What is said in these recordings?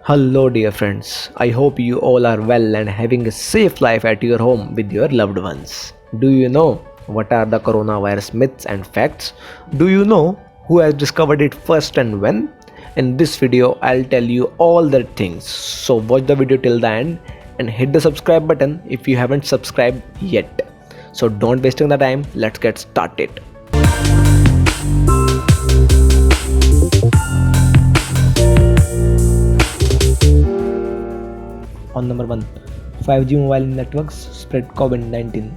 Hello, dear friends. I hope you all are well and having a safe life at your home with your loved ones. Do you know what are the coronavirus myths and facts? Do you know who has discovered it first and when? In this video, I'll tell you all the things. So, watch the video till the end and hit the subscribe button if you haven't subscribed yet. So, don't wasting the time, let's get started. On number 1, 5G mobile networks spread COVID-19.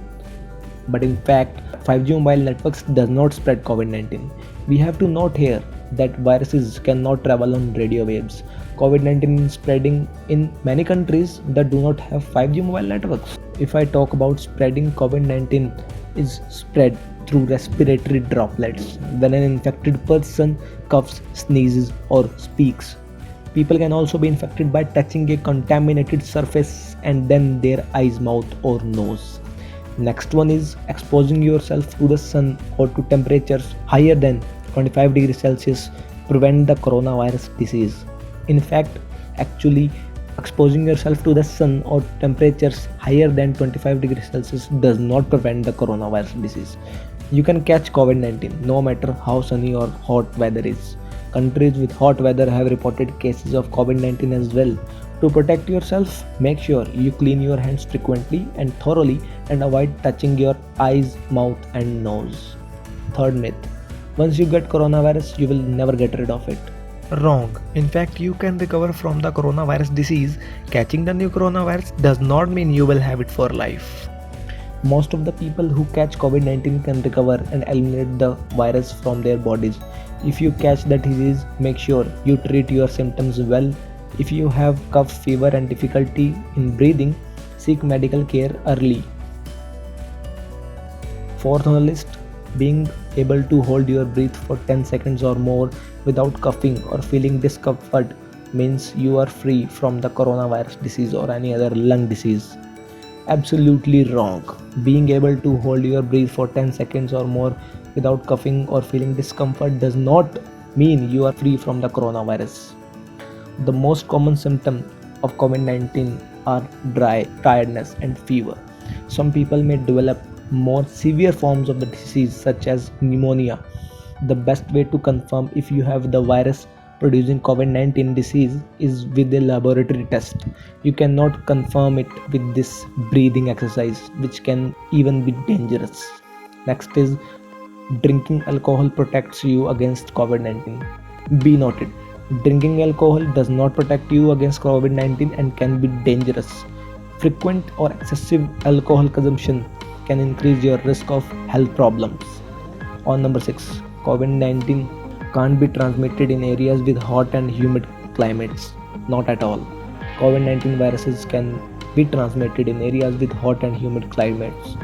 But in fact, 5G mobile networks does not spread COVID-19. We have to note here that viruses cannot travel on radio waves. COVID-19 is spreading in many countries that do not have 5G mobile networks. If I talk about spreading, COVID-19 is spread through respiratory droplets when an infected person coughs, sneezes or speaks. People can also be infected by touching a contaminated surface and then their eyes, mouth or nose. Next one is exposing yourself to the sun or to temperatures higher than 25 degrees Celsius prevent the coronavirus disease. In fact, actually exposing yourself to the sun or temperatures higher than 25 degrees Celsius does not prevent the coronavirus disease. You can catch COVID-19 no matter how sunny or hot weather is. Countries with hot weather have reported cases of COVID-19 as well. To protect yourself, make sure you clean your hands frequently and thoroughly and avoid touching your eyes, mouth and nose. Third myth. Once you get coronavirus, you will never get rid of it. Wrong. In fact, you can recover from the coronavirus disease. Catching the new coronavirus does not mean you will have it for life. Most of the people who catch COVID-19 can recover and eliminate the virus from their bodies. If you catch the disease, make sure you treat your symptoms well. If you have cough, fever and difficulty in breathing, seek medical care early. Fourth on the list, being able to hold your breath for 10 seconds or more without coughing or feeling discomfort means you are free from the coronavirus disease or any other lung disease. Absolutely wrong. Being able to hold your breath for 10 seconds or more without coughing or feeling discomfort does not mean you are free from the coronavirus. The most common symptoms of COVID-19 are dry, tiredness and fever. Some people may develop more severe forms of the disease such as pneumonia. The best way to confirm if you have the virus producing COVID-19 disease is with a laboratory test. You cannot confirm it with this breathing exercise, which can even be dangerous. Next is drinking alcohol protects you against COVID-19. Be noted, drinking alcohol does not protect you against COVID-19 and can be dangerous. Frequent or excessive alcohol consumption can increase your risk of health problems. On number 6, COVID-19 can't be transmitted in areas with hot and humid climates. Not at all. COVID-19 viruses can be transmitted in areas with hot and humid climates.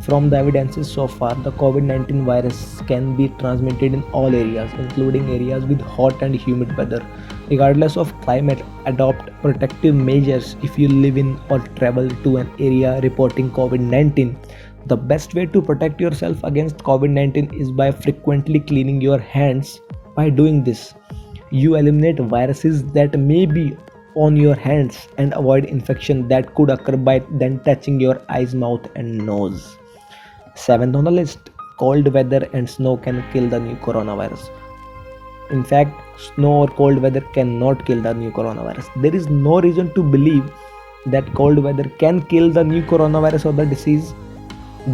From the evidences so far, the COVID-19 virus can be transmitted in all areas, including areas with hot and humid weather. Regardless of climate, adopt protective measures if you live in or travel to an area reporting COVID-19. The best way to protect yourself against COVID-19 is by frequently cleaning your hands. By doing this, you eliminate viruses that may be on your hands and avoid infection that could occur by then touching your eyes, mouth and nose. 7th on the list, cold weather and snow can kill the new coronavirus. In fact, snow or cold weather cannot kill the new coronavirus. There is no reason to believe that cold weather can kill the new coronavirus or the disease.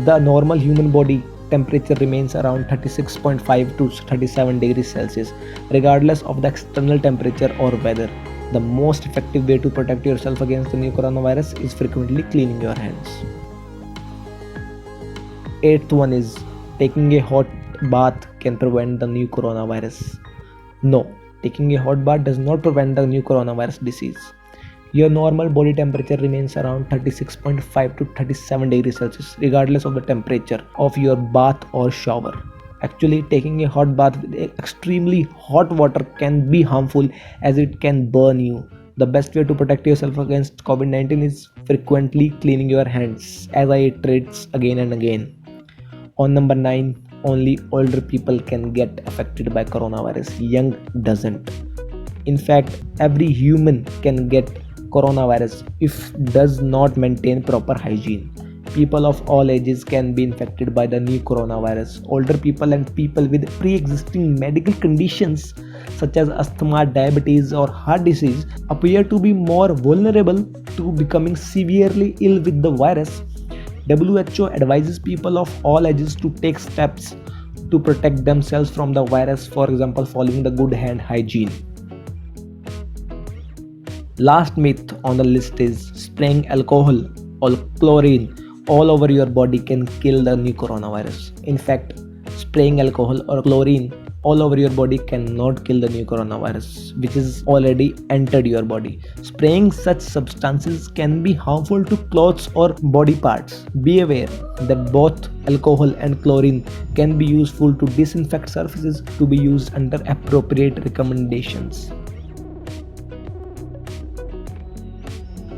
The normal human body temperature remains around 36.5 to 37 degrees Celsius, regardless of the external temperature or weather. The most effective way to protect yourself against the new coronavirus is frequently cleaning your hands. 8th one is taking a hot bath can prevent the new coronavirus. No, taking a hot bath does not prevent the new coronavirus disease. Your normal body temperature remains around 36.5 to 37 degrees Celsius, regardless of the temperature of your bath or shower. Actually, taking a hot bath with extremely hot water can be harmful as it can burn you. The best way to protect yourself against COVID-19 is frequently cleaning your hands, as I iterate again and again. On number 9, only older people can get affected by coronavirus. Young doesn't. In fact, every human can get coronavirus if does not maintain proper hygiene. People of all ages can be infected by the new coronavirus. Older people and people with pre-existing medical conditions such as asthma, diabetes, or heart disease appear to be more vulnerable to becoming severely ill with the virus. WHO advises people of all ages to take steps to protect themselves from the virus, for example, following the good hand hygiene. Last myth on the list is spraying alcohol or chlorine all over your body can kill the new coronavirus. In fact, spraying alcohol or chlorine all over your body cannot kill the new coronavirus, which is already entered your body. Spraying such substances can be harmful to clothes or body parts. Be aware that both alcohol and chlorine can be useful to disinfect surfaces to be used under appropriate recommendations.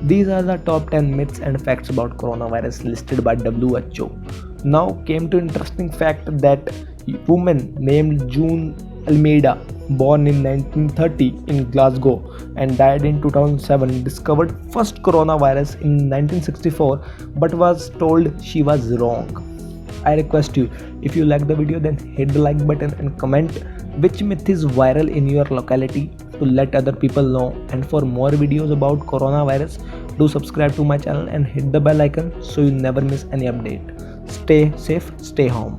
These are the top 10 myths and facts about coronavirus listed by WHO. Now came to interesting fact that woman named June Almeida, born in 1930 in Glasgow and died in 2007, discovered first coronavirus in 1964 but was told she was wrong. I request you, if you like the video, then hit the like button and comment which myth is viral in your locality to let other people know. And for more videos about coronavirus, do subscribe to my channel and hit the bell icon so you never miss any update. Stay safe, stay home.